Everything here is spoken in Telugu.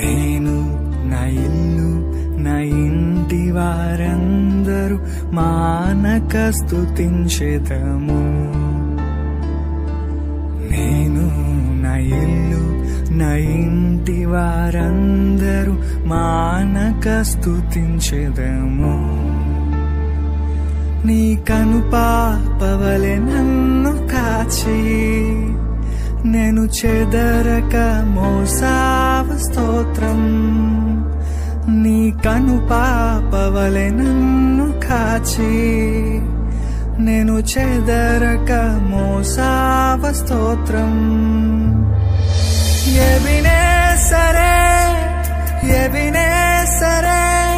నేను నా ఇల్లు నా ఇంటి వారందరూ మానక స్తుతించెదము. నేను నా ఇల్లు నా ఇంటి వారందరూ మానక స్తుతించెదము. నీ కనుపాపవలె నన్ను కాచి నేను చెదరక మోసావ స్తోత్రం. నీ కనుపాపవలె నన్ను కాచి నేను చెదరక మోసావ స్తోత్రం. ఎబినేసరే ఎబినేసరే